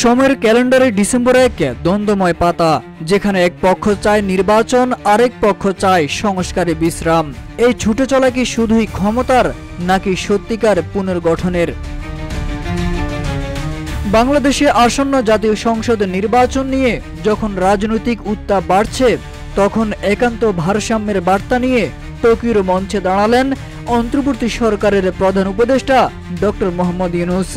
সময়ের ক্যালেন্ডারে ডিসেম্বর 1 দ্বন্দ্বময় পাতা, যেখানে এক পক্ষ চায় নির্বাচন, আরেক পক্ষ চায় সংস্কারে বিশ্রাম। এই ছুটে চলা কি শুধুই ক্ষমতার, নাকি সত্যিকার পুনর্গঠনের? বাংলাদেশে আসন্ন জাতীয় সংসদ নির্বাচন নিয়ে যখন রাজনৈতিক উত্তাপ বাড়ছে, তখন একান্ত ভারসাম্যের বার্তা নিয়ে টোকিওর মঞ্চে দাঁড়ালেন অন্তর্বর্তী সরকারের প্রধান উপদেষ্টা ডক্টর মোহাম্মদ ইউনূস।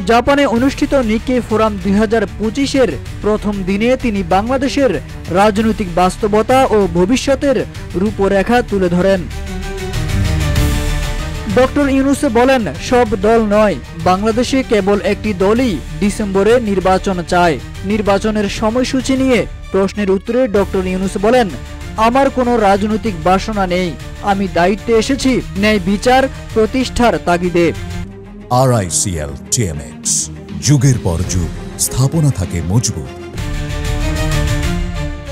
জাপানে অনুষ্ঠিত নিক্কেই ফোরাম 2025-এর প্রথম দিনে তিনি বাংলাদেশের রাজনৈতিক বাস্তবতা ও ভবিষ্যতের রূপরেখা তুলে ধরেন। ডক্টর ইউনূস বলেন, সব দল নয়, বাংলাদেশে কেবল একটি দলই ডিসেম্বরে নির্বাচন চায়। নির্বাচনের সময়সূচি নিয়ে প্রশ্নের উত্তরে ডক্টর ইউনূস বলেন, আমার কোনো রাজনৈতিক বাসনা নেই, আমি দায়িত্বে এসেছি ন্যায় বিচার প্রতিষ্ঠার তাগিদে। RICL TMX, যুগের পর যুগ স্থাপনা থাকে মজবুত।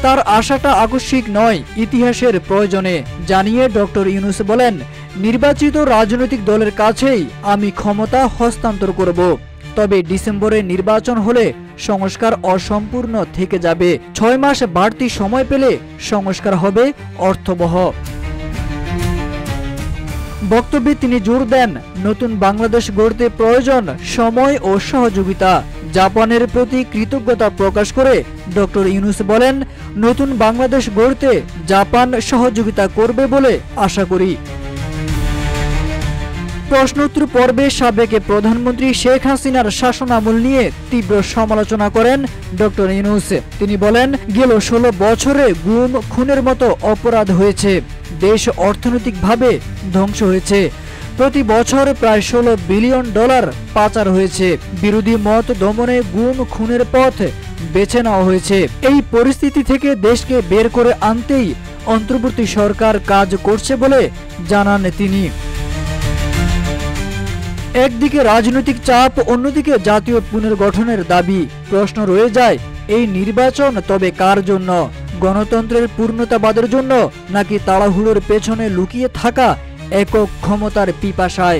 তার আশাটা আকস্মিক নয়, ইতিহাসের প্রয়োজনে, জানিয়ে ডক্টর ইউনূস বলেন, নির্বাচিত রাজনৈতিক দলের কাছেই আমি ক্ষমতা হস্তান্তর করব। তবে ডিসেম্বরে নির্বাচন হলে সংস্কার অসম্পূর্ণ থেকে যাবে। 6 মাস বাড়তি সময় পেলে সংস্কার হবে অর্থবহ। বক্তব্যে তিনি জোর দেন, নতুন বাংলাদেশ গড়তে প্রয়োজন সময় ও সহযোগিতা। জাপানের প্রতি কৃতজ্ঞতা প্রকাশ করে ডক্টর ইউনূস বলেন, নতুন বাংলাদেশ গড়তে জাপান সহযোগিতা করবে বলে আশা করি। প্রশ্নোত্তর পর্বে সাবেক প্রধানমন্ত্রী শেখ হাসিনার শাসনামল নিয়ে তীব্র সমালোচনা করেন ডক্টর ইউনূস। তিনি বলেন, গেল 16 বছরে গুম খুনের মতো অপরাধ হয়েছে, দেশ অর্থনৈতিকভাবে ধ্বংস হয়েছে, প্রতি বছর প্রায় $16 বিলিয়ন পাচার হয়েছে, বিরোধী মত দমনে গুম খুনের পথ বেছে নেওয়া হয়েছে। এই পরিস্থিতি থেকে দেশকে বের করে আনতেই অন্তর্বর্তী সরকার কাজ করছে বলে জানান তিনি। একদিকে রাজনৈতিক চাপ, অন্যদিকে জাতীয় পুনর্গঠনের দাবি। প্রশ্ন রয়ে যায়, এই নির্বাচন তবে কার জন্য? গণতন্ত্রের পূর্ণতাবাদের জন্য, নাকি তাড়াহুড়োর পেছনে লুকিয়ে থাকা একক ক্ষমতার পিপাসায়?